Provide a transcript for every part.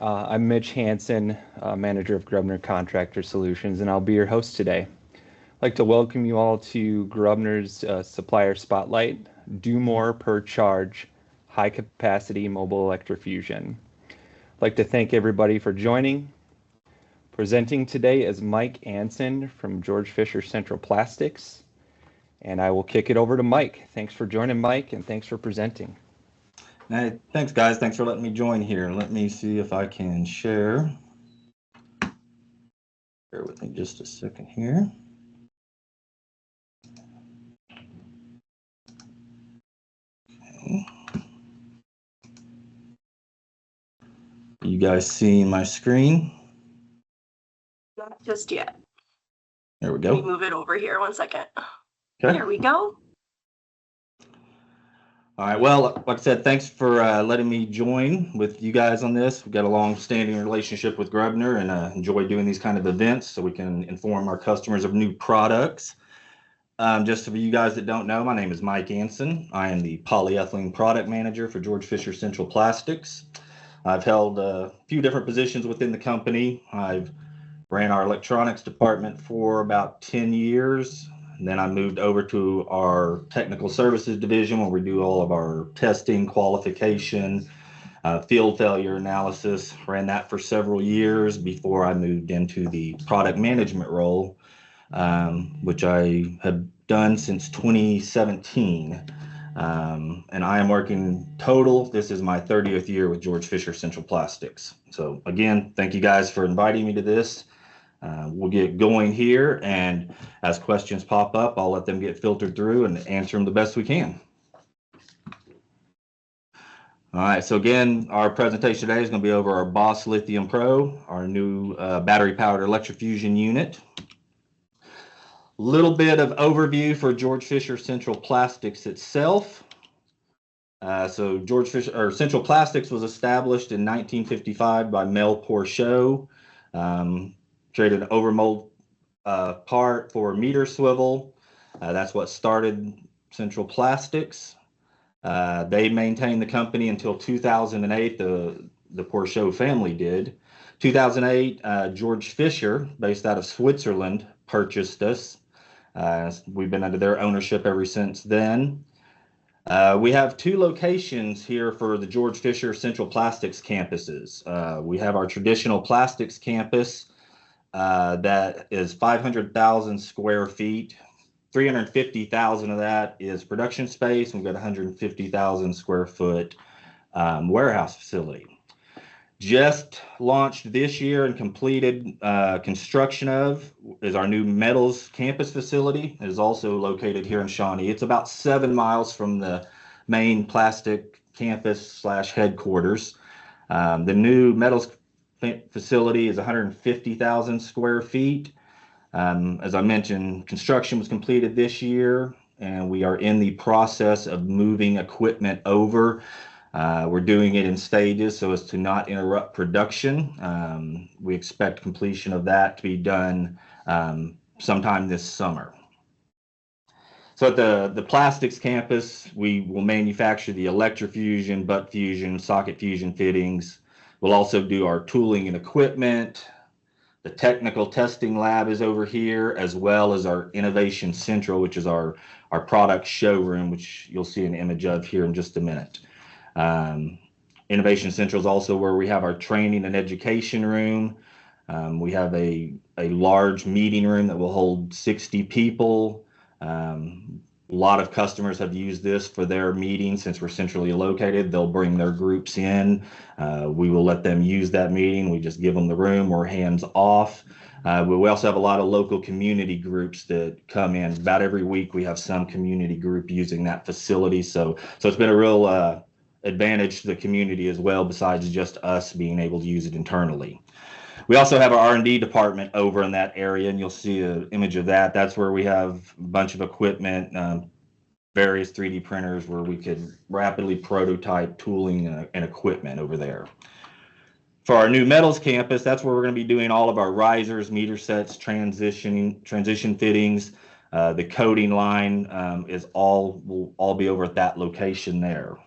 I'm Mitch Hansen, manager of Grubner Contractor Solutions, and I'll be your host today. I'd like to welcome you all to Grubner's Supplier Spotlight, Do More Per Charge, High Capacity Mobile Electrofusion. I'd like to thank everybody for joining. Presenting today is Mike Anson from George Fisher Central Plastics, and I will kick it over to Mike. Thanks for joining, Mike, and thanks for presenting. Hey, thanks guys. Thanks for letting me join here. Let me see if I can share. Bear with me just a second here. Okay. You guys seeing my screen? Not just yet. There we go. Let me move it over here 1 second. Okay. There we go. All right, well, like I said, thanks for letting me join with you guys on this. We've got a long-standing relationship with Grubner and enjoy doing these kind of events so we can inform our customers of new products. Just for you guys that don't know, my name is Mike Anson. I am the polyethylene product manager for George Fisher Central Plastics. I've held a few different positions within the company. I've ran our electronics department for about 10 years. And then I moved over to our technical services division where we do all of our testing, qualification, field failure analysis. Ran that for several years before I moved into the product management role, which I have done since 2017. And I am working total. This is my 30th year with George Fisher Central Plastics. So again, thank you guys for inviting me to this. We'll get going here, and as questions pop up, I'll let them get filtered through and answer them the best we can. All right, so again, our presentation today is going to be over our Boss Lithium Pro, our new battery-powered Electrofusion unit. Little bit of overview for George Fisher Central Plastics itself. So George Fisher or Central Plastics was established in 1955 by Mel Porchot. Traded an overmold part for meter swivel. That's what started Central Plastics. They maintained the company until 2008. The Porchot family did. 2008, George Fisher, based out of Switzerland, purchased us. We've been under their ownership ever since then. We have two locations here for the George Fisher Central Plastics campuses. We have our traditional plastics campus that is 500,000 square feet. 350,000 of that is production space. We've got 150,000 square foot warehouse facility. Just launched this year and completed construction of is our new metals campus facility. It is also located here in Shawnee. It's about 7 miles from the main plastic campus / headquarters. The new metals facility is 150,000 square feet. As I mentioned, construction was completed this year, and we are in the process of moving equipment over. We're doing it in stages so as to not interrupt production. We expect completion of that to be done sometime this summer. So at the plastics campus, we will manufacture the electrofusion, butt fusion, socket fusion fittings. We'll also do our tooling and equipment. The technical testing lab is over here, as well as our Innovation Central, which is our product showroom, which you'll see an image of here in just a minute. Innovation Central is also where we have our training and education room. We have a large meeting room that will hold 60 people. A lot of customers have used this for their meetings since we're centrally located. They'll bring their groups in. We will let them use that meeting. We just give them the room. We're hands off. We also have a lot of local community groups that come in. About every week we have some community group using that facility. So it's been a real advantage to the community as well, besides just us being able to use it internally. We also have our R&D department over in that area, and you'll see an image of that. That's where we have a bunch of equipment, various 3D printers where we could rapidly prototype tooling and equipment over there. For our new metals campus, that's where we're going to be doing all of our risers, meter sets, transition fittings. The coating line will all be over at that location there.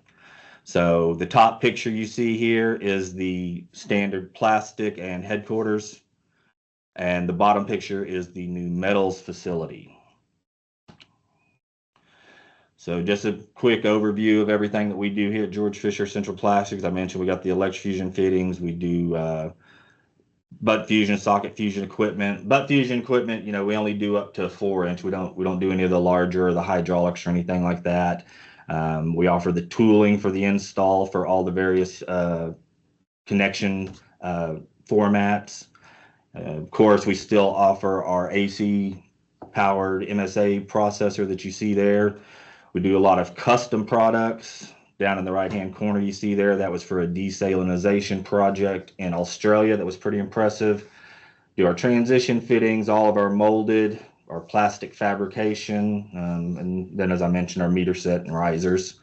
So the top picture you see here is the standard plastic and headquarters, and the bottom picture is the new metals facility. So just a quick overview of everything that we do here at George Fisher Central Plastics. I mentioned we got the Electrofusion fittings. We do butt fusion, socket fusion equipment. Butt fusion equipment, we only do up to 4-inch. We don't do any of the larger or the hydraulics or anything like that. We offer the tooling for the install for all the various connection formats. Of course, we still offer our AC powered MSA processor that you see there. We do a lot of custom products. Down in the right-hand corner, you see there, that was for a desalinization project in Australia. That was pretty impressive. Do our transition fittings, all of our molded, our plastic fabrication, and then, as I mentioned, our meter set and risers.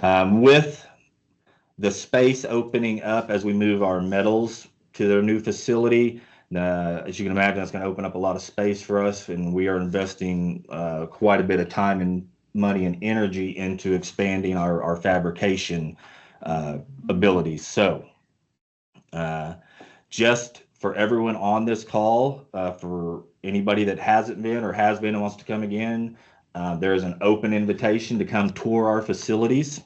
With the space opening up as we move our metals to their new facility, as you can imagine, that's going to open up a lot of space for us, and we are investing quite a bit of time and money and energy into expanding our fabrication abilities. So just for everyone on this call, for anybody that hasn't been or has been and wants to come again, there is an open invitation to come tour our facilities.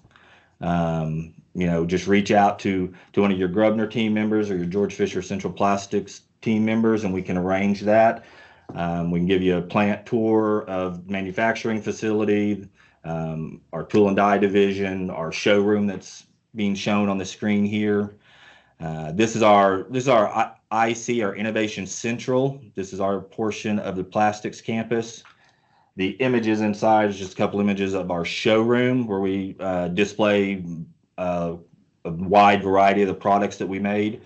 Just reach out to one of your Grubner team members or your George Fisher Central Plastics team members, and we can arrange that. We can give you a plant tour of manufacturing facility, our tool and die division, our showroom that's being shown on the screen here. This is our IC, our Innovation Central. This is our portion of the plastics campus. The images inside is just a couple images of our showroom where we display a wide variety of the products that we made.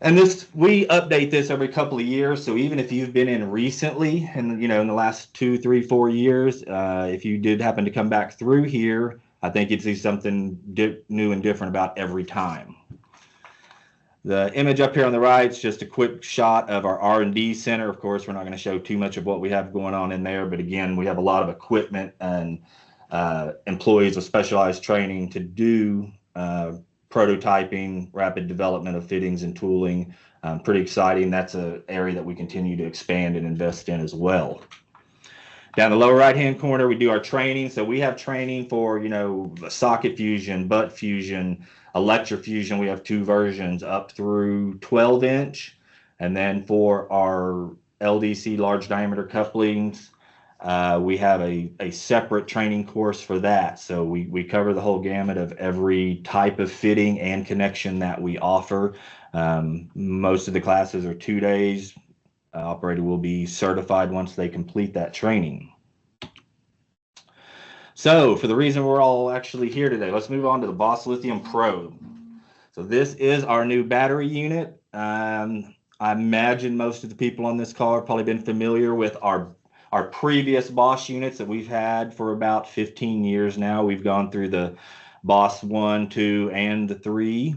And we update this every couple of years. So even if you've been in recently, and in the last 2, 3, 4 years, if you did happen to come back through here, I think you'd see something new and different about every time. The image up here on the right is just a quick shot of our R&D center. Of course, we're not going to show too much of what we have going on in there, but again, we have a lot of equipment and employees with specialized training to do prototyping, rapid development of fittings and tooling. Pretty exciting. That's an area that we continue to expand and invest in as well. Down the lower right-hand corner, we do our training. So we have training for, socket fusion, butt fusion, electrofusion. We have 2 versions up through 12-inch. And then for our LDC, large diameter couplings, we have a separate training course for that. So we cover the whole gamut of every type of fitting and connection that we offer. Most of the classes are 2 days. Operator will be certified once they complete that training. So for the reason we're all actually here today, let's move on to the Boss Lithium Probe. So this is our new battery unit. I imagine most of the people on this call have probably been familiar with our previous Boss units that we've had for about 15 years now. We've gone through the Boss 1, 2, and the 3.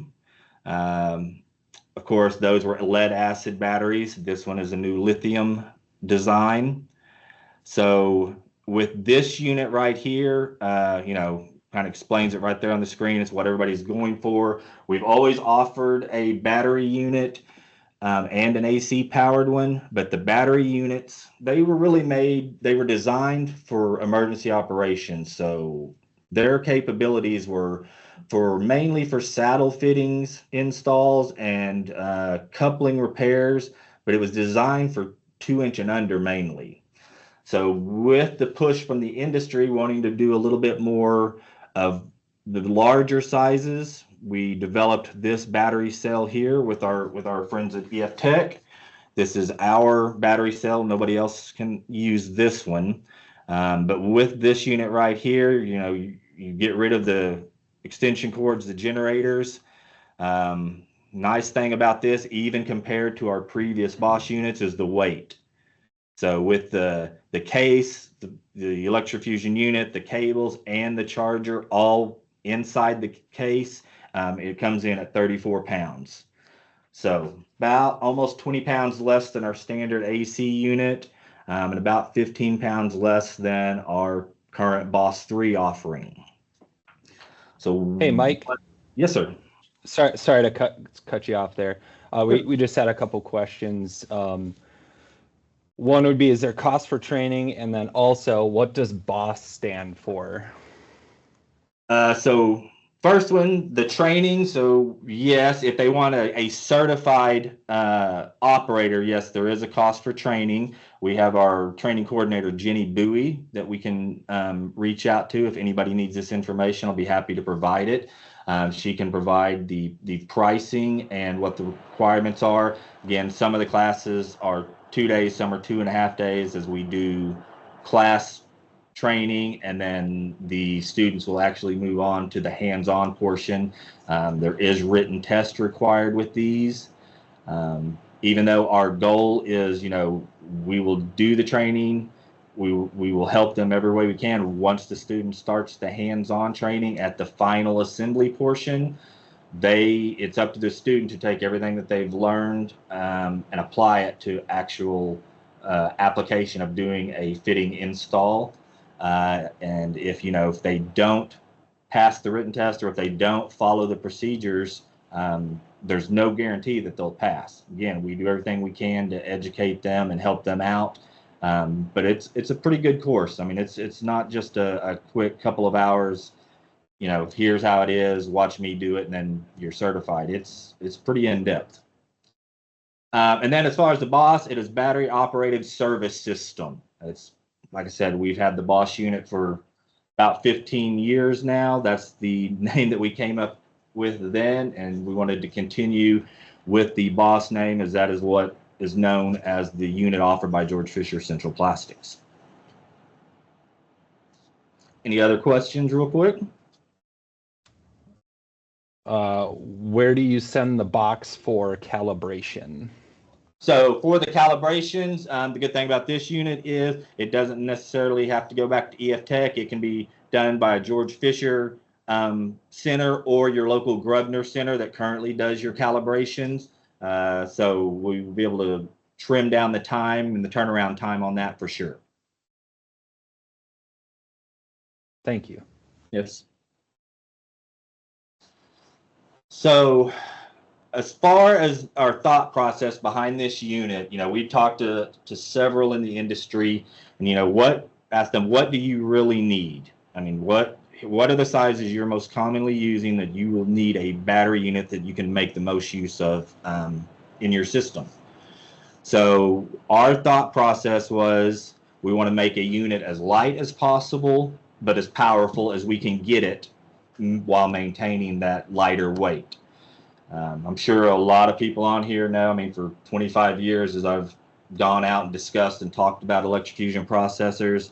Of course, those were lead acid batteries. This one is a new lithium design. So with this unit right here, kind of explains it right there on the screen. It's what everybody's going for. We've always offered a battery unit and an AC powered one, but the battery units, they were designed for emergency operations. So their capabilities were mainly for saddle fittings installs and coupling repairs, but it was designed for 2-inch and under mainly. So with the push from the industry wanting to do a little bit more of the larger sizes, we developed this battery cell here with our friends at EF Tech. This is our battery cell. Nobody else can use this one. But with this unit right here, you get rid of the extension cords, the generators. Nice thing about this, even compared to our previous Bosch units, is the weight. So with the case, the Electrofusion unit, the cables, and the charger all inside the case, it comes in at 34 pounds. So about almost 20 pounds less than our standard AC unit, and about 15 pounds less than our current Boss 3 offering. So, Hey, Mike. yes, sir. Sorry to cut you off there. We just had a couple questions. One would be, is there cost for training? And then also, what does BOSS stand for? So first one, the training. So yes, if they want a certified operator, yes, there is a cost for training. We have our training coordinator, Jenny Bowie, that we can reach out to. If anybody needs this information, I'll be happy to provide it. She can provide the pricing and what the requirements are. Again, some of the classes are 2 days, some are 2.5 days, as we do class training, and then the students will actually move on to the hands-on portion. There is written test required with these. Even though our goal is, we will do the training, we will help them every way we can. Once the student starts the hands-on training at the final assembly portion, it's up to the student to take everything that they've learned and apply it to actual application of doing a fitting install. And if they don't pass the written test, or if they don't follow the procedures, there's no guarantee that they'll pass. Again, we do everything we can to educate them and help them out. But it's a pretty good course. I mean, it's not just a quick couple of hours. Here's how it is. Watch me do it, and then you're certified. It's pretty in depth. And then as far as the BOSS, it is battery operated service system. It's, like I said, we've had the BOSS unit for about 15 years now. That's the name that we came up with then, and we wanted to continue with the BOSS name, as that is what is known as the unit offered by George Fisher Central Plastics. Any other questions real quick? Where do you send the box for calibration? So for the calibrations, the good thing about this unit is it doesn't necessarily have to go back to EF Tech. It can be done by a George Fisher center or your local Grubner center that currently does your calibrations. So we'll be able to trim down the time and the turnaround time on that for sure. Thank you. Yes. So as far as our thought process behind this unit, we've talked to several in the industry, and ask them, what do you really need? I mean, what are the sizes you're most commonly using that you will need a battery unit that you can make the most use of in your system? So our thought process was, we want to make a unit as light as possible, but as powerful as we can get it while maintaining that lighter weight. I'm sure a lot of people on here know, I mean, for 25 years, as I've gone out and discussed and talked about Electrofusion processors,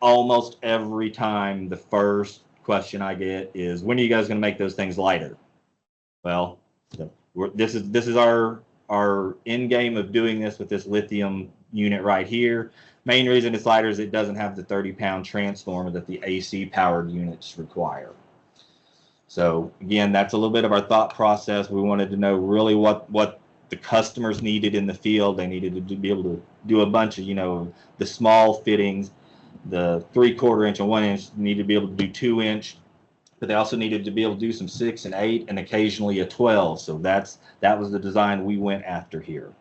almost every time the first question I get is, when are you guys going to make those things lighter? Well, this is our end game of doing this with this lithium unit right here. Main reason it's lighter is it doesn't have the 30-pound transformer that the AC powered units require. So again, that's a little bit of our thought process. We wanted to know really what the customers needed in the field. They needed to be able to do a bunch of, the small fittings, the 3/4 inch and 1 inch needed to be able to do 2-inch, but they also needed to be able to do some 6 and 8 and occasionally a 12. So that was the design we went after here.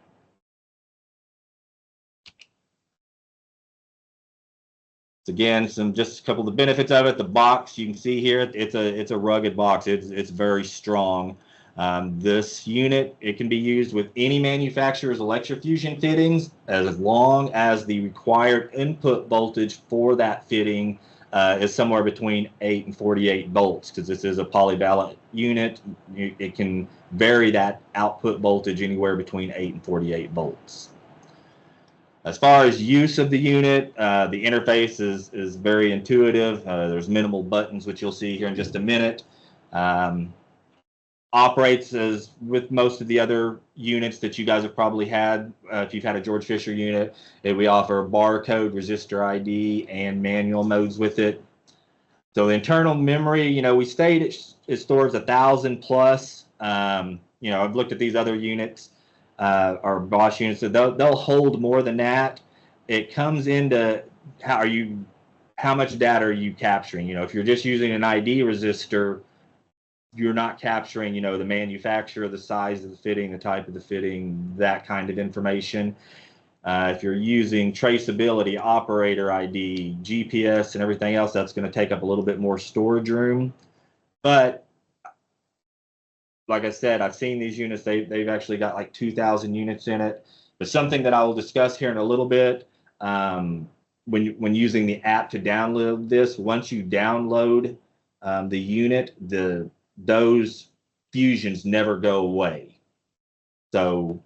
Again, just a couple of the benefits of it. The box, you can see here, it's a rugged box. It's very strong. This unit, it can be used with any manufacturer's Electrofusion fittings, as long as the required input voltage for that fitting is somewhere between 8 and 48 volts, because this is a polyvalent unit. It can vary that output voltage anywhere between 8 and 48 volts. As far as use of the unit, the interface is very intuitive. There's minimal buttons, which you'll see here in just a minute. Operates as with most of the other units that you guys have probably had. If you've had a George Fisher unit, we offer barcode, resistor ID, and manual modes with it. So the internal memory, we state it stores 1,000 plus. I've looked at these other units. Our Bosch units, so they'll hold more than that. It comes into how much data are you capturing? If you're just using an ID resistor, you're not capturing, the manufacturer, the size of the fitting, the type of the fitting, that kind of information. If you're using traceability, operator ID, GPS, and everything else, that's going to take up a little bit more storage room. But like I said, I've seen these units. They've actually got like 2,000 units in it. But something that I will discuss here in a little bit, when using the app to download this, once you download the unit, those fusions never go away. So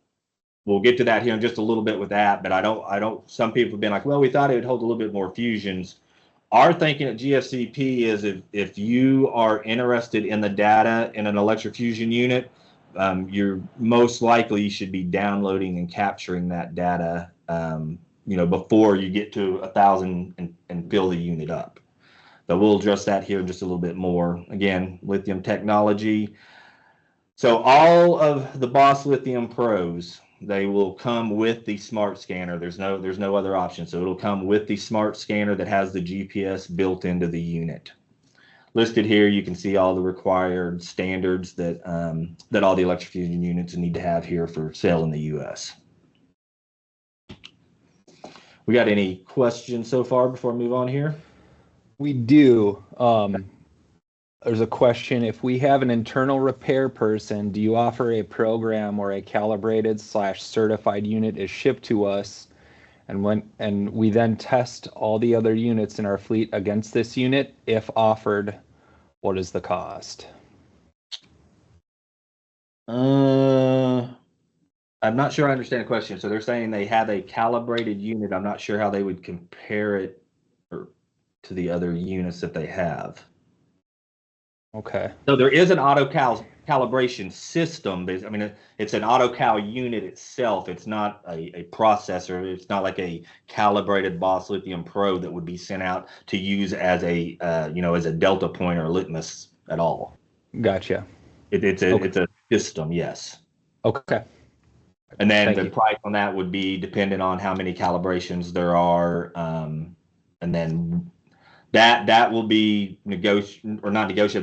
we'll get to that here in just a little bit with that. But I don't. Some people have been like, well, we thought it would hold a little bit more fusions. Our thinking at GFCP is if you are interested in the data in an Electrofusion unit, you're most likely you should be downloading and capturing that data, before you get to 1,000 and fill the unit up. But we'll address that here in just a little bit more. Again, lithium technology. So all of the Boss Lithium Pros, they will come with the smart scanner. There's no other option. So it'll come with the smart scanner that has the GPS built into the unit. Listed here, you can see all the required standards that all the Electrofusion units need to have here for sale in the U.S. We got any questions so far before I move on here? We do. There's a question. If we have an internal repair person, do you offer a program where a calibrated/certified unit is shipped to us, and we then test all the other units in our fleet against this unit? If offered, what is the cost? I'm not sure I understand the question. So they're saying they have a calibrated unit. I'm not sure how they would compare it to the other units that they have. Okay. So there is an auto calibration system. I mean, it's an auto cal unit itself. It's not a processor. It's not like a calibrated Boss Lithium Pro that would be sent out to use as a as a delta point or litmus at all. Gotcha. It's a system, yes. Okay. And then the price on that would be dependent on how many calibrations there are, and then that will be negotiated.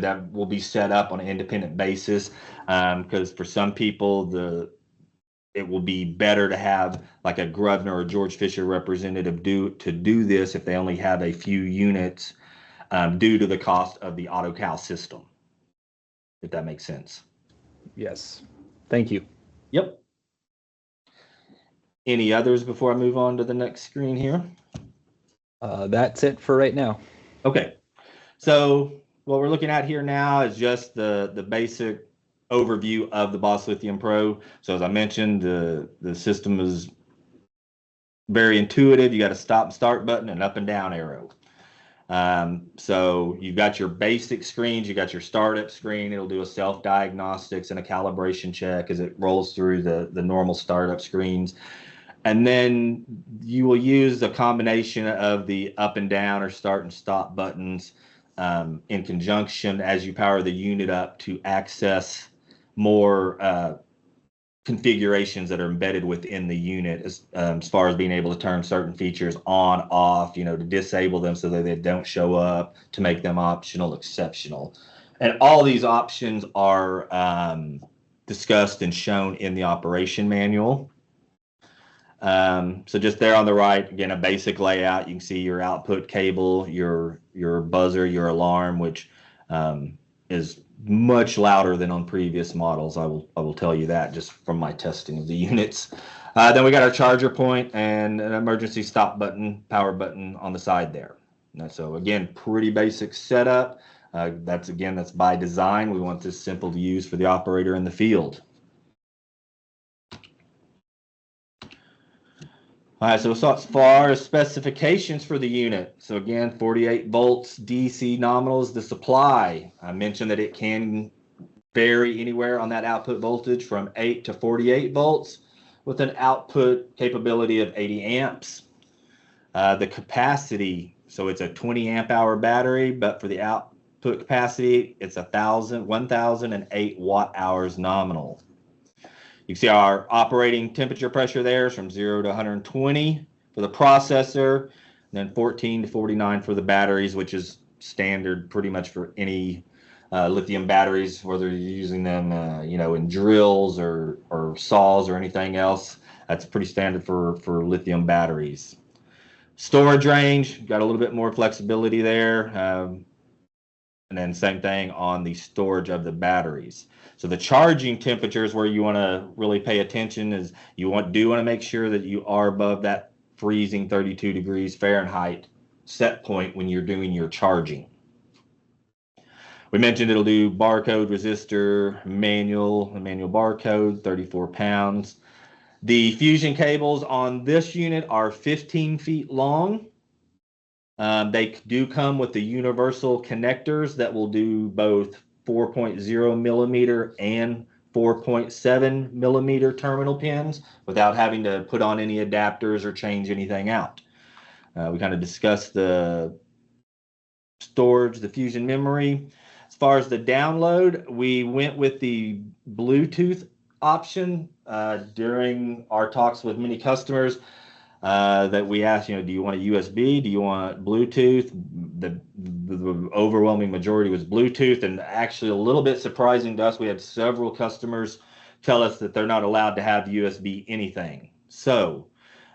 That will be set up on an independent basis, because for some people it will be better to have like a Grubner or George Fisher representative do this if they only have a few units, due to the cost of the AutoCal system, if that makes sense. Yes. Thank you. Yep. Any others before I move on to the next screen here? That's it for right now. Okay, so what we're looking at here now is just the basic overview of the Boss Lithium Pro. So as I mentioned, the system is very intuitive. You got a stop and start button and up and down arrow. So you've got your basic screens. You got your startup screen. It'll do a self-diagnostics and a calibration check as it rolls through the normal startup screens. And then you will use a combination of the up and down or start and stop buttons in conjunction as you power the unit up to access more configurations that are embedded within the unit as far as being able to turn certain features on, off, to disable them so that they don't show up, to make them optional, exceptional. And all these options are discussed and shown in the operation manual. So just there on the right, again, a basic layout. You can see your output cable, your buzzer, your alarm, which is much louder than on previous models. I will tell you that just from my testing of the units. Then we got our charger point and an emergency stop button, power button on the side there. So again, pretty basic setup. That's by design. We want this simple to use for the operator in the field. All right, so as far as specifications for the unit, so again, 48 volts DC nominal is the supply. I mentioned that it can vary anywhere on that output voltage from 8 to 48 volts with an output capability of 80 amps. The capacity, so it's a 20 amp hour battery, but for the output capacity, it's 1,008 watt hours nominal. You can see our operating temperature pressure there is from 0 to 120 for the processor, and then 14 to 49 for the batteries, which is standard pretty much for any lithium batteries, whether you're using them, in drills or saws or anything else. That's pretty standard for lithium batteries. Storage range, got a little bit more flexibility there. And then same thing on the storage of the batteries. So the charging temperatures where you want to really pay attention is you want to make sure that you are above that freezing 32 degrees Fahrenheit set point when you're doing your charging. We mentioned it'll do barcode, resistor, manual barcode, 34 pounds. The fusion cables on this unit are 15 feet long. They do come with the universal connectors that will do both 4.0 millimeter and 4.7 millimeter terminal pins without having to put on any adapters or change anything out. We kind of discussed the storage, the fusion memory. As far as the download, we went with the Bluetooth option during our talks with many customers. That we asked, do you want a USB? Do you want Bluetooth? The overwhelming majority was Bluetooth, and actually a little bit surprising to us, we had several customers tell us that they're not allowed to have USB anything. So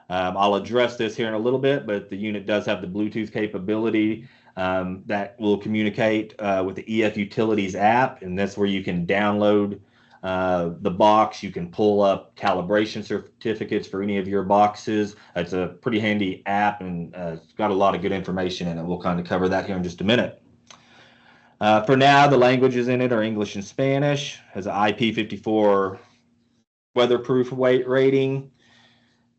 I'll address this here in a little bit, but the unit does have the Bluetooth capability that will communicate with the EF Utilities app, and that's where you can download the box. You can pull up calibration certificates for any of your boxes. It's a pretty handy app, and it's got a lot of good information in it. We'll kind of cover that here in just a minute. For now, the languages in it are English and Spanish. Has an IP54 weatherproof weight rating.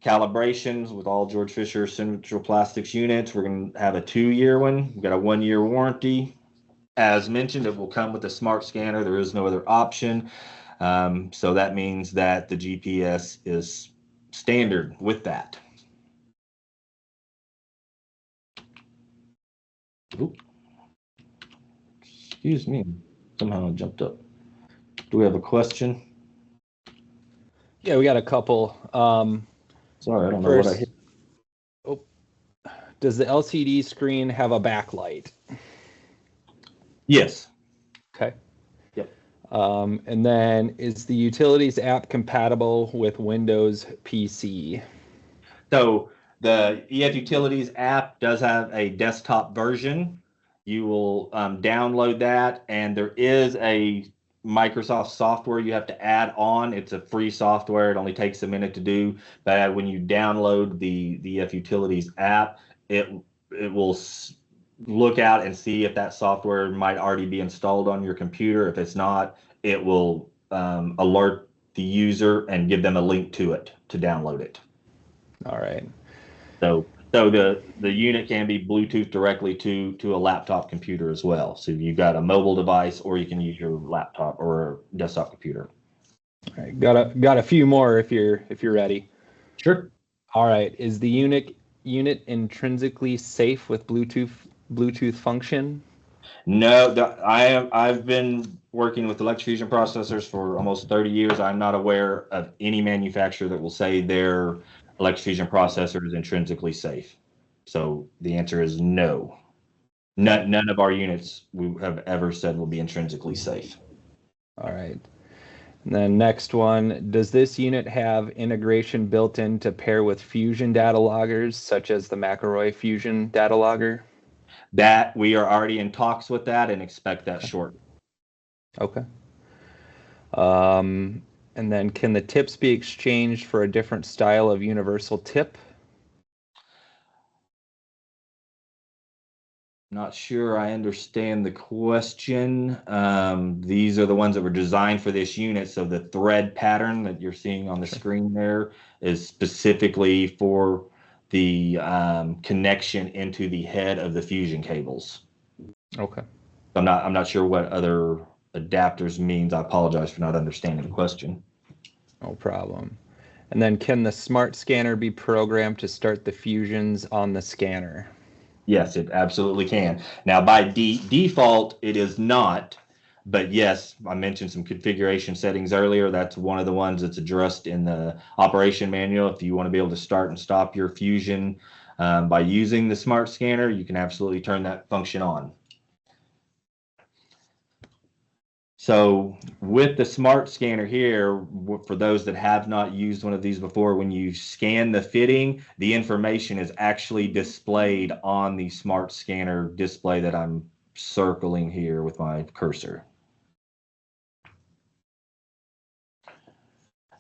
Calibrations with all George Fisher Central Plastics units. We're going to have a 2-year one. We've got a 1-year warranty. As mentioned, it will come with a smart scanner. There is no other option. So that means that the GPS is standard with that. Oop. Excuse me. Somehow I jumped up. Do we have a question? Yeah, we got a couple. Sorry, I don't know what I hit. Oh, does the LCD screen have a backlight? Yes. Okay. Yep. And then is the Utilities app compatible with Windows PC? So the EF Utilities app does have a desktop version. You will download that, and there is a Microsoft software you have to add on. It's a free software. It only takes a minute to do. But when you download the EF Utilities app, it will look out and see if that software might already be installed on your computer. If it's not, it will alert the user and give them a link to it to download it. All right. So the unit can be Bluetooth directly to a laptop computer as well. So you've got a mobile device, or you can use your laptop or desktop computer. All right. Got a few more if you're ready. Sure. All right. Is the unit intrinsically safe with Bluetooth function? No, I've been working with Electrofusion processors for almost 30 years. I'm not aware of any manufacturer that will say their Electrofusion processor is intrinsically safe. So the answer is no. None of our units we have ever said will be intrinsically safe. All right. And then next one, does this unit have integration built in to pair with Fusion data loggers, such as the McElroy Fusion data logger? That we are already in talks with that and expect that shortly. Okay. And then can the tips be exchanged for a different style of universal tip? Not sure I understand the question. These are the ones that were designed for this unit. So the thread pattern that you're seeing on the screen there is specifically for the connection into the head of the fusion cables. Okay. I'm not sure what other adapters means. I apologize for not understanding the question. No problem. And then can the smart scanner be programmed to start the fusions on the scanner? Yes, it absolutely can. Now, by default, it is not. But yes, I mentioned some configuration settings earlier. That's one of the ones that's addressed in the operation manual. If you want to be able to start and stop your fusion by using the smart scanner, you can absolutely turn that function on. So with the smart scanner here, for those that have not used one of these before, when you scan the fitting, the information is actually displayed on the smart scanner display that I'm circling here with my cursor.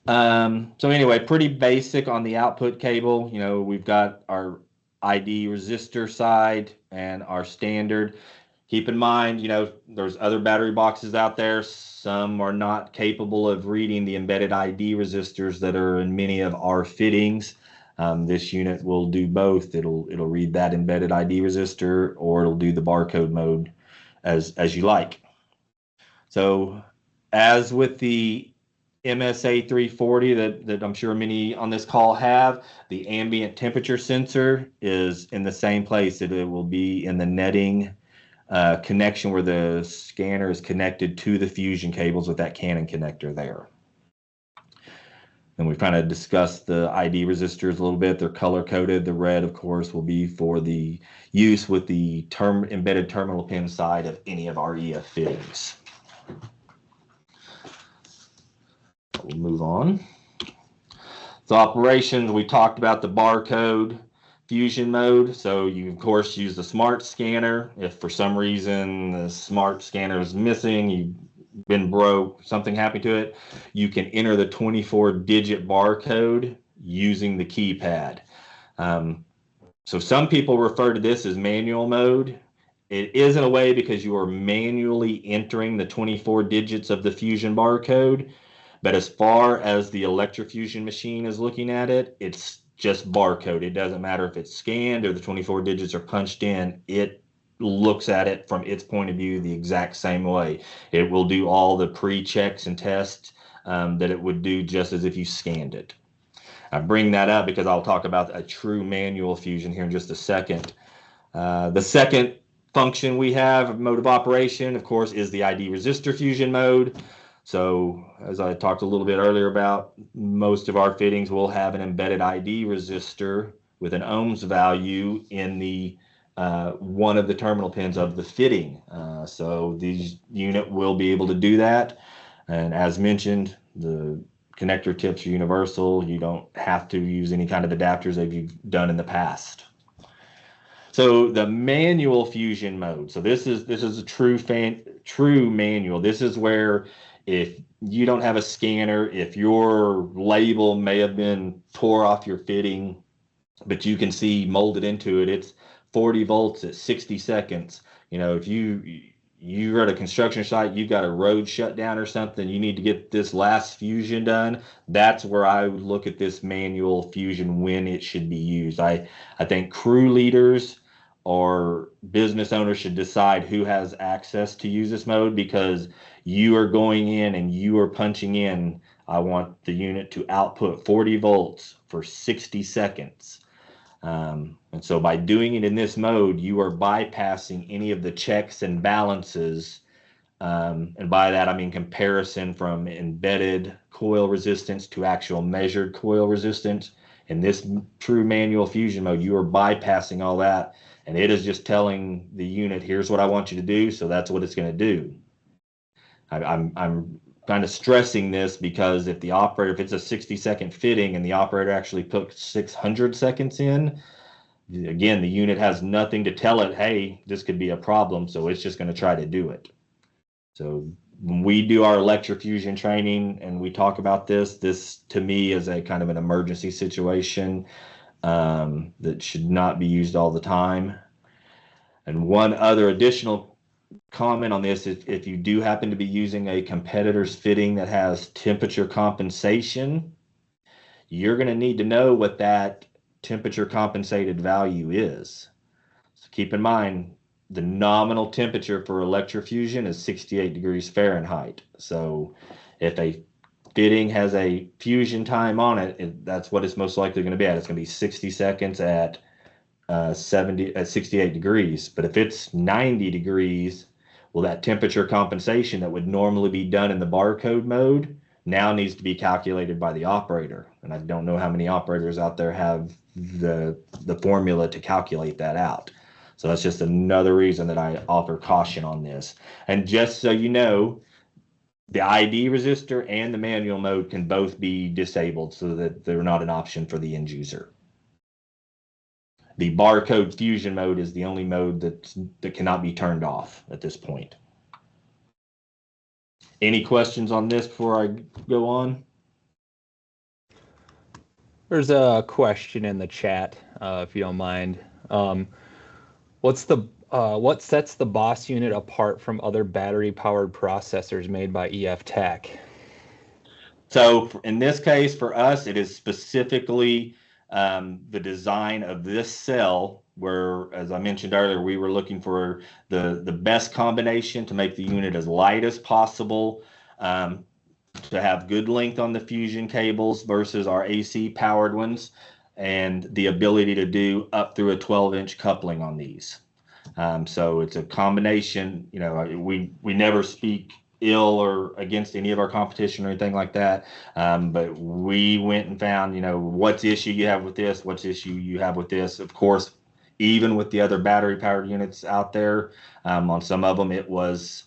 So anyway, pretty basic on the output cable. You know, we've got our ID resistor side and our standard. Keep in mind, you know, there's other battery boxes out there. Some are not capable of reading the embedded ID resistors that are in many of our fittings. This unit will do both. It'll read that embedded ID resistor, or it'll do the barcode mode as you like. So as with the MSA 340 that I'm sure many on this call have, the ambient temperature sensor is in the same place. It will be in the netting connection where the scanner is connected to the fusion cables with that Canon connector there. And we've kind of discussed the ID resistors a little bit. They're color coded. The red, of course, will be for the use with the embedded terminal pin side of any of our EF fittings. We'll move on. So operations, we talked about the barcode fusion mode. So you, of course, use the smart scanner. If for some reason the smart scanner is missing, you've been broke, something happened to it, you can enter the 24-digit barcode using the keypad. So some people refer to this as manual mode. It is in a way because you are manually entering the 24 digits of the fusion barcode. But as far as the Electrofusion machine is looking at it, it's just barcode. It doesn't matter if it's scanned or the 24 digits are punched in. It looks at it from its point of view the exact same way. It will do all the pre-checks and tests that it would do just as if you scanned it. I bring that up because I'll talk about a true manual fusion here in just a second. The second function we have, mode of operation, of course, is the ID resistor fusion mode. So as I talked a little bit earlier about, most of our fittings will have an embedded ID resistor with an ohms value in the one of the terminal pins of the fitting. So this unit will be able to do that. And as mentioned, the connector tips are universal. You don't have to use any kind of adapters that you've done in the past. So the manual fusion mode. So this is a true manual. This is where if you don't have a scanner, if your label may have been tore off your fitting, but you can see molded into it, it's 40 volts at 60 seconds. You know, if you're at a construction site, you've got a road shut down or something, you need to get this last fusion done, that's where I would look at this manual fusion when it should be used. I think crew leaders or business owners should decide who has access to use this mode, because you are going in and you are punching in, I want the unit to output 40 volts for 60 seconds. And so by doing it in this mode, you are bypassing any of the checks and balances. And by that, I mean comparison from embedded coil resistance to actual measured coil resistance. In this true manual fusion mode, you are bypassing all that. And it is just telling the unit, here's what I want you to do. So that's what it's going to do. I'm kind of stressing this because if the operator, if it's a 60-second fitting and the operator actually put 600 seconds in, again, the unit has nothing to tell it, hey, this could be a problem. So it's just going to try to do it. So when we do our Electrofusion training and we talk about this to me is a kind of an emergency situation that should not be used all the time. And one other additional comment on this is if you do happen to be using a competitor's fitting that has temperature compensation, you're going to need to know what that temperature compensated value is. So keep in mind, the nominal temperature for Electrofusion is 68 degrees Fahrenheit. So if a fitting has a fusion time on it, that's what it's most likely going to be at. It's going to be 60 seconds at 68 degrees. But if it's 90 degrees, well, that temperature compensation that would normally be done in the barcode mode now needs to be calculated by the operator. And I don't know how many operators out there have the formula to calculate that out. So that's just another reason that I offer caution on this. And just so you know, the ID resistor and the manual mode can both be disabled so that they're not an option for the end user. The barcode fusion mode is the only mode that cannot be turned off at this point. Any questions on this before I go on? There's a question in the chat, if you don't mind. What sets the Boss unit apart from other battery-powered processors made by EF Tech? So in this case, for us, it is specifically the design of this cell, where, as I mentioned earlier, we were looking for the best combination to make the unit as light as possible, to have good length on the fusion cables versus our AC powered ones, and the ability to do up through a 12-inch coupling on these. So it's a combination. You know, we never speak ill or against any of our competition or anything like that. But we went and found, you know, what's the issue you have with this? What's the issue you have with this? Of course, even with the other battery powered units out there, on some of them, it was,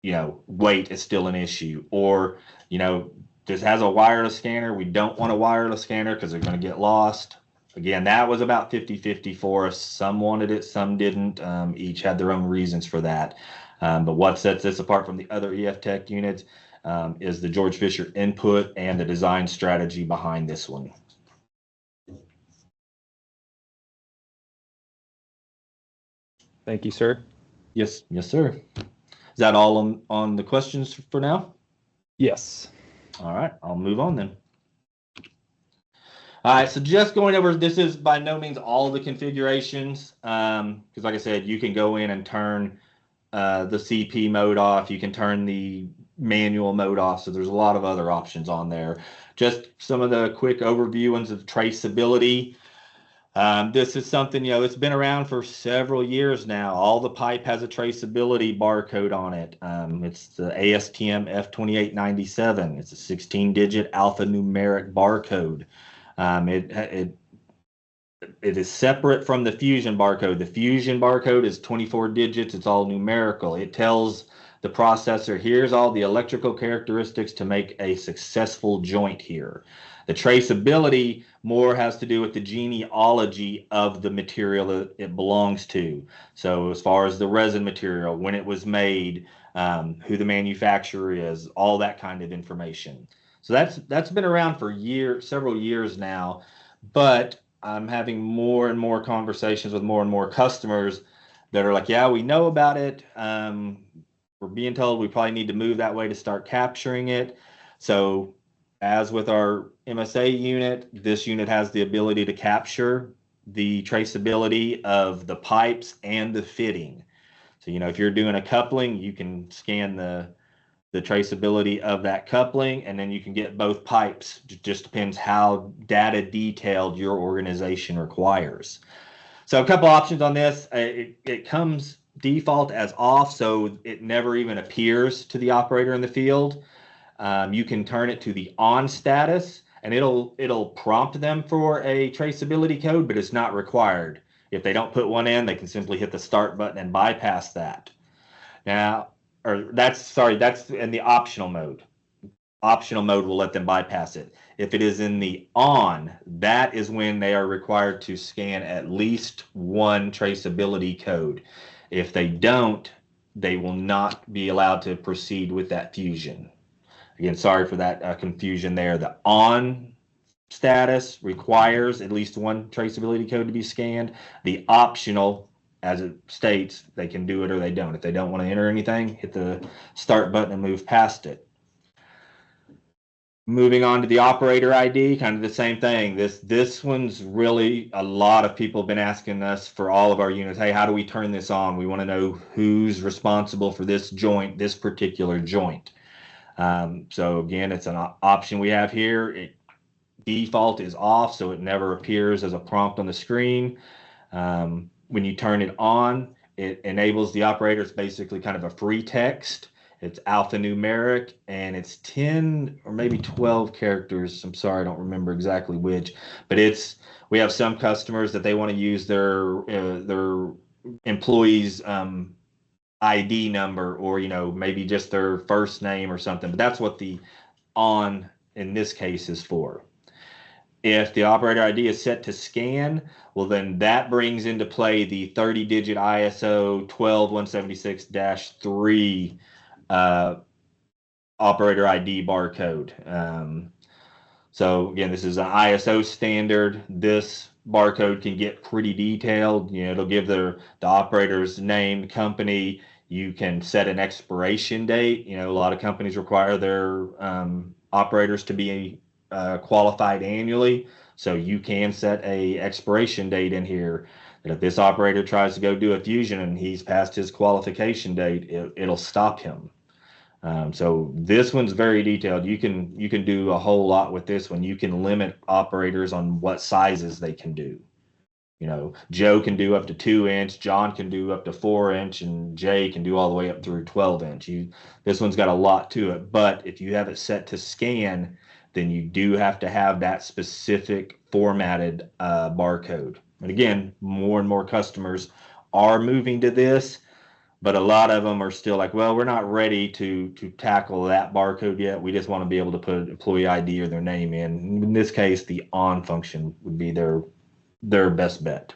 you know, weight is still an issue, or, you know, this has a wireless scanner. We don't want a wireless scanner because they're going to get lost. Again, that was about 50-50 for us. Some wanted it, some didn't. Each had their own reasons for that. But what sets this apart from the other EF Tech units is the George Fisher input and the design strategy behind this one. Thank you, sir. Yes, sir. Is that all on the questions for now? Yes. All right, I'll move on then. All right, so just going over, this is by no means all the configurations, because like I said, you can go in and turn the CP mode off. You can turn the manual mode off. So there's a lot of other options on there. Just some of the quick overview ones of traceability. This is something, you know, it's been around for several years now. All the pipe has a traceability barcode on it. It's the ASTM F2897. It's a 16-digit alphanumeric barcode. It is separate from the Fusion barcode. The Fusion barcode is 24 digits. It's all numerical. It tells the processor, here's all the electrical characteristics to make a successful joint here. The traceability more has to do with the genealogy of the material it belongs to. So as far as the resin material, when it was made, who the manufacturer is, all that kind of information. So that's been around for several years now, but I'm having more and more conversations with more and more customers that are like, yeah, we know about it. We're being told we probably need to move that way to start capturing it. So as with our MSA unit, this unit has the ability to capture the traceability of the pipes and the fitting. So, you know, if you're doing a coupling, you can scan the traceability of that coupling, and then you can get both pipes. It just depends how data detailed your organization requires. So a couple options on this. It comes default as off, so it never even appears to the operator in the field. You can turn it to the on status, and it'll prompt them for a traceability code, but it's not required. If they don't put one in, they can simply hit the start button and bypass that. Now, that's in the optional mode. Optional mode will let them bypass it. If it is in the on, that is when they are required to scan at least one traceability code. If they don't, they will not be allowed to proceed with that fusion. Again, sorry for that confusion there. The on status requires at least one traceability code to be scanned. The optional, as it states, they can do it or they don't. If they don't want to enter anything, hit the start button and move past it. Moving on to the operator ID, kind of the same thing. This one's really, a lot of people have been asking us for all of our units, hey, how do we turn this on? We want to know who's responsible for this joint, this particular joint. So again, it's an option we have here. Default is off, so it never appears as a prompt on the screen. When you turn it on, it enables the operator. It's basically kind of a free text. It's alphanumeric, and it's 10 or maybe 12 characters. I'm sorry, I don't remember exactly which, but we have some customers that they want to use their employees' ID number, or maybe just their first name or something. But that's what the on in this case is for. If the operator ID is set to scan, well, then that brings into play the 30-digit ISO 12176-3 operator ID barcode. So again, this is an ISO standard. This barcode can get pretty detailed. It'll give the operator's name, company. You can set an expiration date. A lot of companies require their operators to be qualified annually. So you can set a expiration date in here that if this operator tries to go do a fusion and he's past his qualification date, it'll stop him. So this one's very detailed. You can do a whole lot with this one. You can limit operators on what sizes they can do. Joe can do up to 2-inch, John can do up to 4-inch, and Jay can do all the way up through 12-inch. This one's got a lot to it, but if you have it set to scan, then you do have to have that specific formatted barcode. And again, more and more customers are moving to this, but a lot of them are still like, well, we're not ready to tackle that barcode yet. We just want to be able to put employee ID or their name in. In this case, the on function would be their best bet.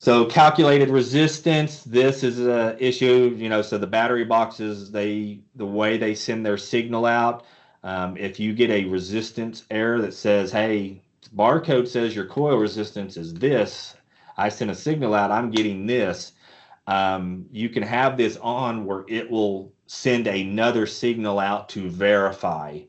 So calculated resistance, this is an issue, so the battery boxes, the way they send their signal out, if you get a resistance error that says, hey, barcode says your coil resistance is this, I send a signal out, I'm getting this, you can have this on where it will send another signal out to verify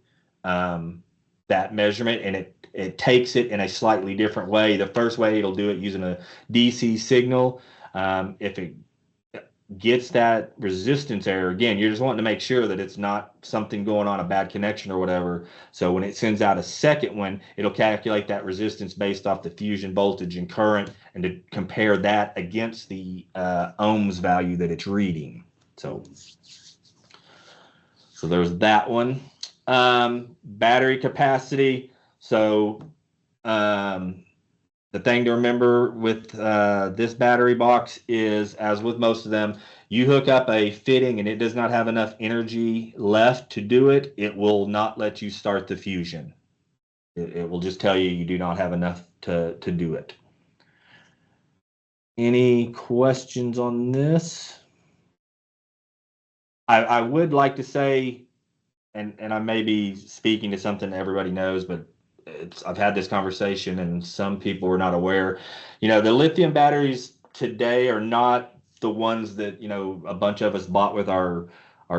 that measurement, and it takes it in a slightly different way. The first way it'll do it using a DC signal. If it gets that resistance error, again, you're just wanting to make sure that it's not something going on, a bad connection or whatever. So when it sends out a second one, it'll calculate that resistance based off the fusion voltage and current, and to compare that against the ohms value that it's reading. So there's that one. Battery capacity. So the thing to remember with this battery box is, as with most of them, you hook up a fitting and it does not have enough energy left to do it, it will not let you start the fusion. It will just tell you do not have enough to do it. Any questions on this? I would like to say, and I may be speaking to something everybody knows, but I've had this conversation and some people are not aware. The lithium batteries today are not the ones that, a bunch of us bought with our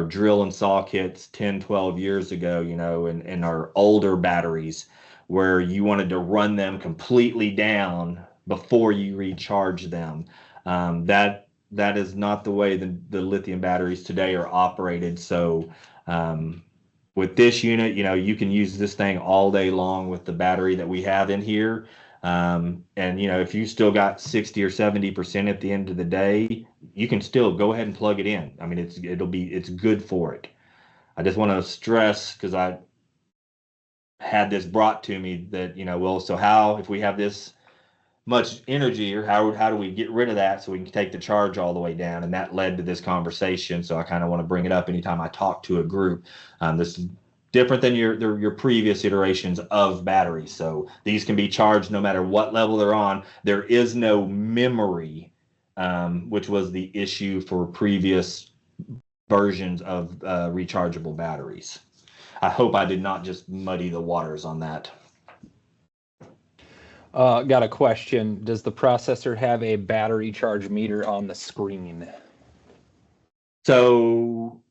drill and saw kits 10, 12 years ago, and our older batteries where you wanted to run them completely down before you recharge them. That is not the way the lithium batteries today are operated. So, with this unit, you can use this thing all day long with the battery that we have in here. And, if you still got 60 or 70% at the end of the day, you can still go ahead and plug it in. I mean, it's good for it. I just want to stress, because I had this brought to me that, well, so how, if we have this much energy, or how do we get rid of that so we can take the charge all the way down? And that led to this conversation. So I kind of want to bring it up anytime I talk to a group. This is different than your previous iterations of batteries. So these can be charged no matter what level they're on. There is no memory, which was the issue for previous versions of rechargeable batteries. I hope I did not just muddy the waters on that. Got a question. Does the processor have a battery charge meter on the screen? So,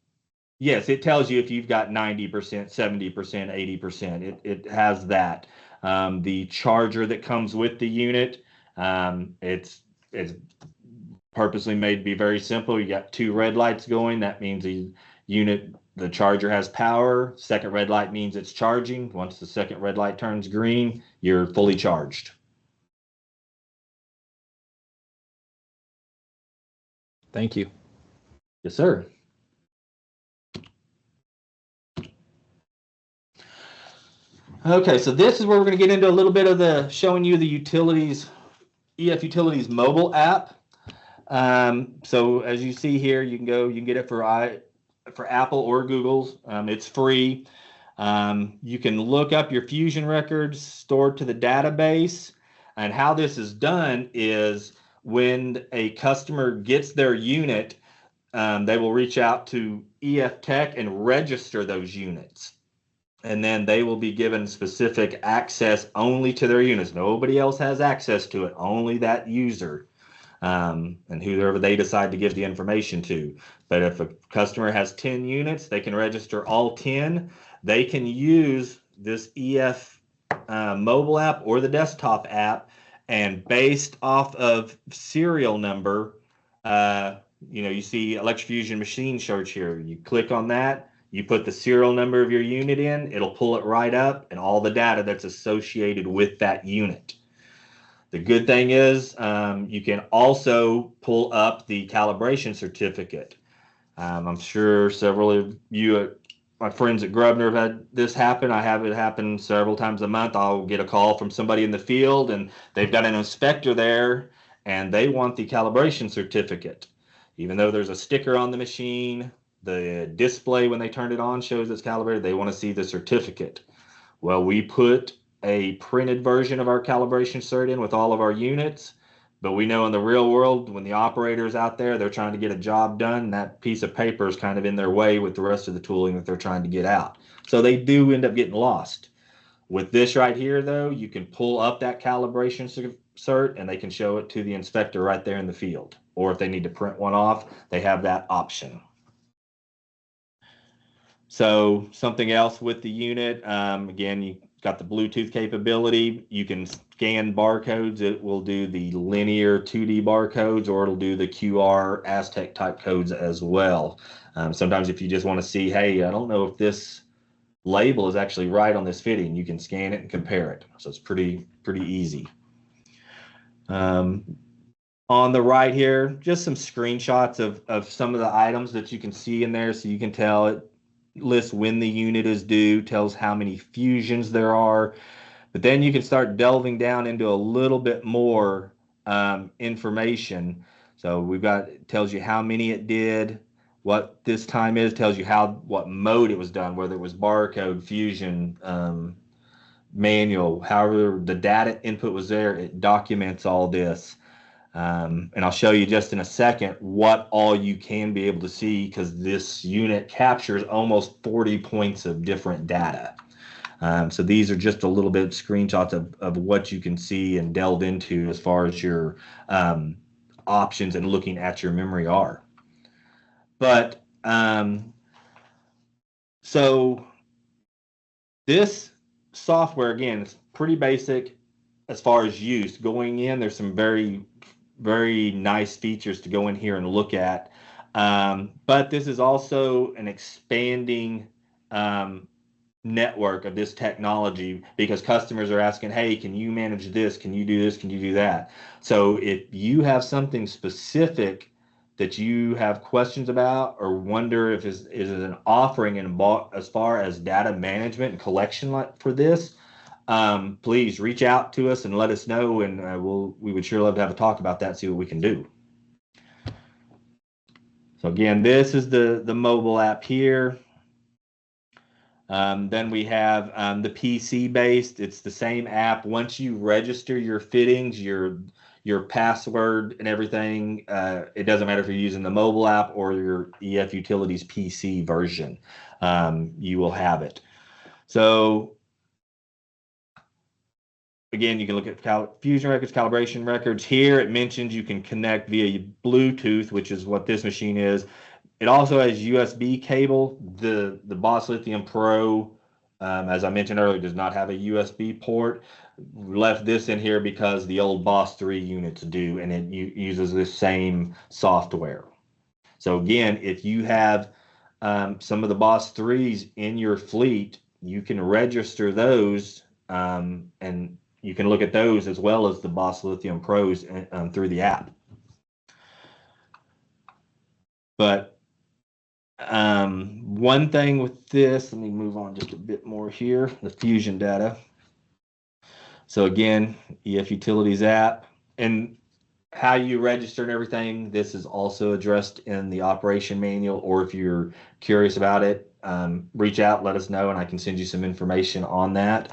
yes, it tells you if you've got 90%, 70%, 80%. It has that. The charger that comes with the unit, it's purposely made to be very simple. You got 2 red lights going. That means the charger has power. Second red light means it's charging. Once the second red light turns green, you're fully charged. Thank you. Yes, sir. Okay, so this is where we're going to get into a little bit of showing you the utilities, EF Utilities mobile app. So as you see here, you can get it for Apple or Google's. It's free. You can look up your Fusion records stored to the database. And how this is done is when a customer gets their unit, they will reach out to EF Tech and register those units. And then they will be given specific access only to their units. Nobody else has access to it, only that user. And whoever they decide to give the information to. But if a customer has 10 units, they can register all 10. They can use this EF mobile app or the desktop app, and based off of serial number, you see Electrofusion machine search here. You click on that, you put the serial number of your unit in, it'll pull it right up and all the data that's associated with that unit. The good thing is you can also pull up the calibration certificate. I'm sure several of you, my friends at Grubner, have had this happen. I have it happen several times a month. I'll get a call from somebody in the field, and they've got an inspector there, and they want the calibration certificate. Even though there's a sticker on the machine, the display when they turn it on shows it's calibrated, they want to see the certificate. Well, we put a printed version of our calibration cert in with all of our units, but we know in the real world, when the operator's out there, they're trying to get a job done, that piece of paper is kind of in their way with the rest of the tooling that they're trying to get out. So they do end up getting lost. With this right here, though, you can pull up that calibration cert and they can show it to the inspector right there in the field. Or if they need to print one off, they have that option. So something else with the unit, again, you got the Bluetooth capability. You can scan barcodes. It will do the linear 2D barcodes, or it'll do the QR Aztec type codes as well. Sometimes if you just want to see, hey, I don't know if this label is actually right on this fitting, you can scan it and compare it. So it's pretty easy. On the right here, just some screenshots of some of the items that you can see in there, so you can tell it lists when the unit is due, tells how many fusions there are, but then you can start delving down into a little bit more information. So we've got, it tells you how many it did, what this time is, tells you what mode it was done, whether it was barcode, fusion, manual, however the data input was there, it documents all this. And I'll show you just in a second what all you can be able to see, because this unit captures almost 40 points of different data. So these are just a little bit of screenshots of what you can see and delve into as far as your options and looking at your memory are. But so this software, again, is pretty basic as far as use. Going in, there's some very nice features to go in here and look at. But this is also an expanding network of this technology, because customers are asking, hey, can you manage this? Can you do this? Can you do that? So if you have something specific that you have questions about, or wonder if is an offering as far as data management and collection for this, please reach out to us and let us know, and we would sure love to have a talk about that and see what we can do. So again, this is the mobile app here. Then we have the PC based. It's the same app. Once you register your fittings, your password and everything, it doesn't matter if you're using the mobile app or your EF Utilities PC version, you will have it. So again, you can look at Fusion records, calibration records. Here it mentions you can connect via Bluetooth, which is what this machine is. It also has USB cable. The Boss Lithium Pro, as I mentioned earlier, does not have a USB port. We left this in here because the old Boss 3 units do, and it uses the same software. So again, if you have some of the Boss 3s in your fleet, you can register those, and you can look at those as well as the Boss Lithium Pros through the app. But one thing with this, let me move on just a bit more here, the Fusion data. So again, EF Utilities app, and how you register and everything, this is also addressed in the operation manual, or if you're curious about it, reach out, let us know, and I can send you some information on that.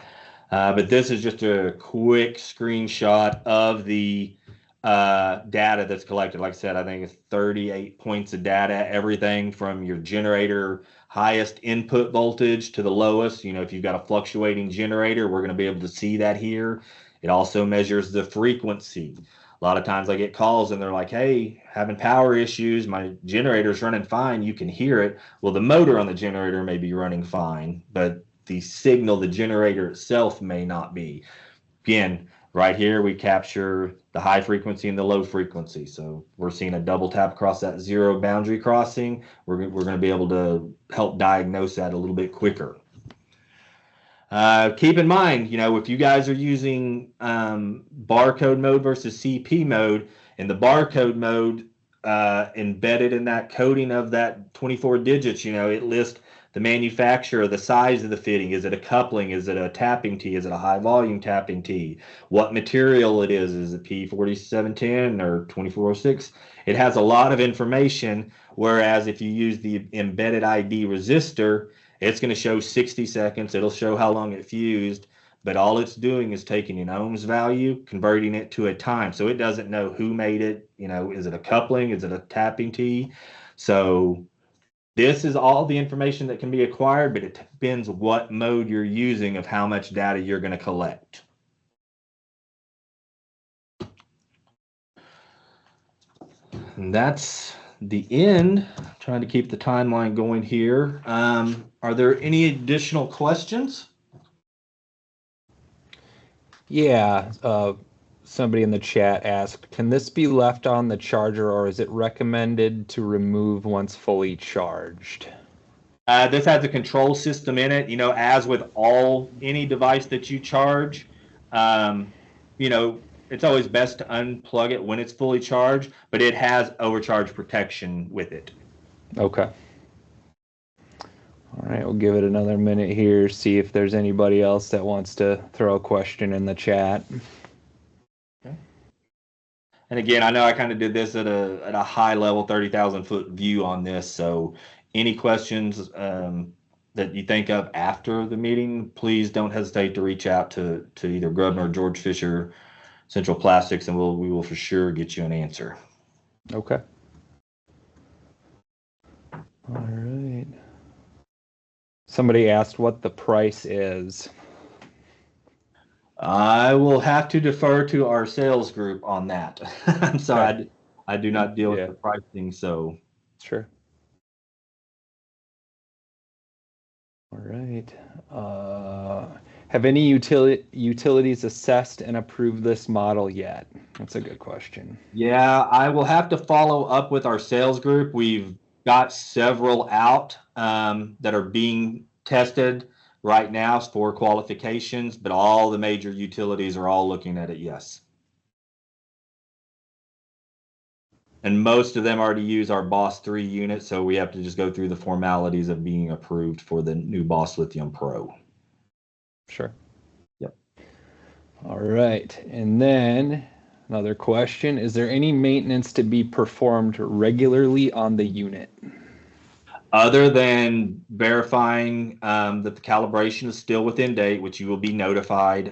But this is just a quick screenshot of the data that's collected. Like I said, I think it's 38 points of data, everything from your generator highest input voltage to the lowest. You know, if you've got a fluctuating generator, we're going to be able to see that here. It also measures the frequency. A lot of times I get calls and they're like, hey, having power issues, my generator's running fine, you can hear it. Well, the motor on the generator may be running fine, but the signal, the generator itself may not be. Again, right here, we capture the high frequency and the low frequency. So we're seeing a double tap across that zero boundary crossing. We're going to be able to help diagnose that a little bit quicker. Keep in mind, you know, if you guys are using barcode mode versus CP mode, in the barcode mode, embedded in that coding of that 24 digits, you know, it lists the manufacturer, the size of the fitting. Is it a coupling? Is it a tapping T? Is it a high volume tapping T? What material it is? Is it P4710 or 2406? It has a lot of information, whereas if you use the embedded ID resistor, it's going to show 60 seconds. It'll show how long it fused, but all it's doing is taking an ohms value, converting it to a time. So it doesn't know who made it. You know, is it a coupling? Is it a tapping T? So this is all the information that can be acquired, but it depends what mode you're using of how much data you're going to collect. And that's the end. Trying to keep the timeline going here. Are there any additional questions? Yeah, somebody in the chat asked, can this be left on the charger or is it recommended to remove once fully charged? This has a control system in it, you know, as with any device that you charge, you know, it's always best to unplug it when it's fully charged, but it has overcharge protection with it. Okay. All right, we'll give it another minute here, see if there's anybody else that wants to throw a question in the chat. Okay. And again, I know I kind of did this at a high level, 30,000 foot view on this. So any questions that you think of after the meeting, please don't hesitate to reach out to either Grubner or George Fisher Central Plastics, and we will for sure get you an answer. Okay. All right. Somebody asked what the price is. I will have to defer to our sales group on that. I'm sorry, okay. I do not deal with the pricing, so. Sure. All right. Have any utilities assessed and approved this model yet? That's a good question. Yeah, I will have to follow up with our sales group. We've got several out that are being tested right now for qualifications, but all the major utilities are all looking at it, yes. And most of them already use our Boss 3 unit, so we have to just go through the formalities of being approved for the new Boss Lithium Pro. Sure. Yep. All right. And then another question, is there any maintenance to be performed regularly on the unit? Other than verifying that the calibration is still within date, which you will be notified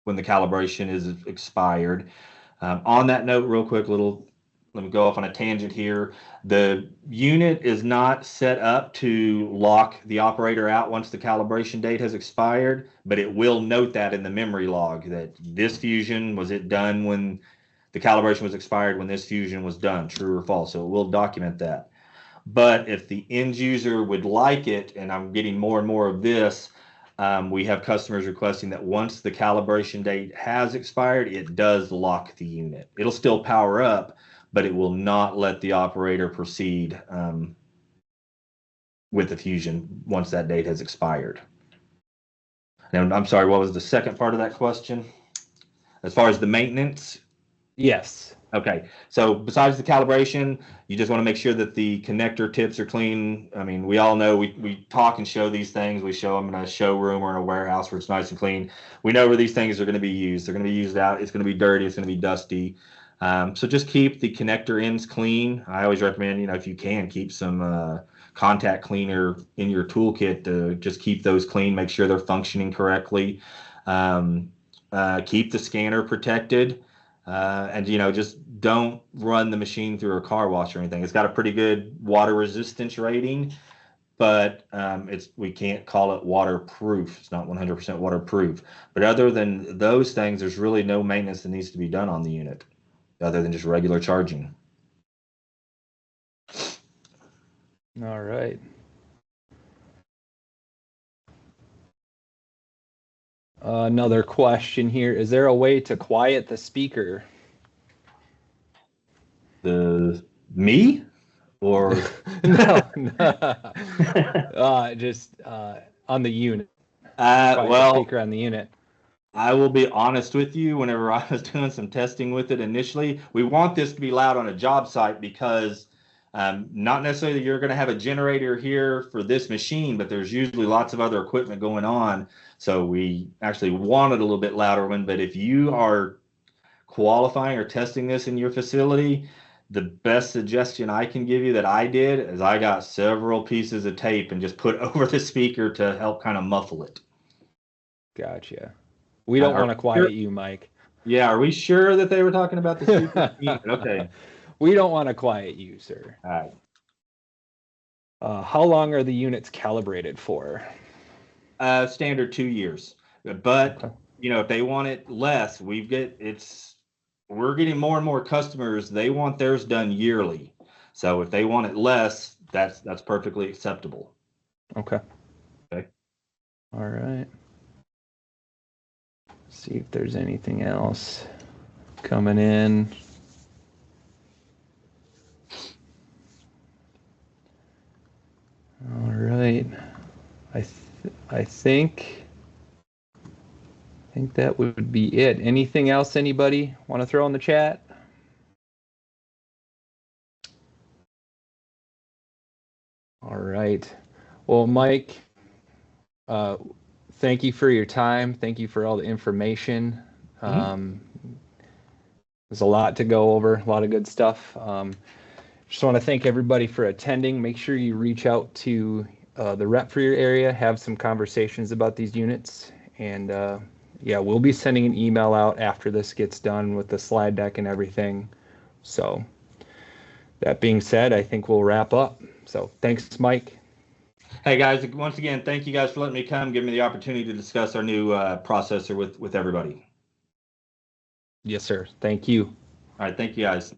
when the calibration is expired. On that note, real quick, let me go off on a tangent here. The unit is not set up to lock the operator out once the calibration date has expired, but it will note that in the memory log that this fusion, was it done when the calibration was expired, when this fusion was done, true or false. So it will document that. But if the end user would like it, and I'm getting more and more of this, we have customers requesting that once the calibration date has expired, it does lock the unit. It'll still power up, but it will not let the operator proceed with the fusion once that date has expired. And I'm sorry, what was the second part of that question? As far as the maintenance? Yes. Okay, so besides the calibration, you just want to make sure that the connector tips are clean. I mean, we all know we talk and show these things. We show them in a showroom or in a warehouse where it's nice and clean. We know where these things are going to be used. They're going to be used out. It's going to be dirty. It's going to be dusty. So just keep the connector ends clean. I always recommend, if you can, keep some contact cleaner in your toolkit to just keep those clean, make sure they're functioning correctly. Keep the scanner protected. And just don't run the machine through a car wash or anything. It's got a pretty good water resistance rating, but we can't call it waterproof. It's not 100% waterproof. But other than those things, there's really no maintenance that needs to be done on the unit other than just regular charging. All right. Another question here. Is there a way to quiet the speaker? Me? Or No. Just on the unit. Quiet the speaker on the unit. I will be honest with you. Whenever I was doing some testing with it initially, we want this to be loud on a job site because not necessarily you're going to have a generator here for this machine, but there's usually lots of other equipment going on. So we actually wanted a little bit louder one. But if you are qualifying or testing this in your facility, the best suggestion I can give you that I did is I got several pieces of tape and just put over the speaker to help kind of muffle it. Gotcha. We don't want to quiet you, Mike. Yeah, are we sure that they were talking about the speaker? Okay. We don't want to quiet you, sir. All right. How long are the units calibrated for? Standard 2 years. But okay. If they want it less, we're getting more and more customers. They want theirs done yearly. So if they want it less, that's perfectly acceptable. Okay. Okay. All right. See if there's anything else coming in. All right. I think that would be it. Anything else anybody want to throw in the chat? All right. Well, Mike, thank you for your time. Thank you for all the information. There's a lot to go over, a lot of good stuff. Just want to thank everybody for attending. Make sure you reach out to the rep for your area, have some conversations about these units. And yeah, we'll be sending an email out after this gets done with the slide deck and everything. So that being said, I think we'll wrap up. So thanks, Mike. Hey guys, once again, thank you guys for letting me come, give me the opportunity to discuss our new processor with everybody. Yes, sir. Thank you. All right, thank you guys.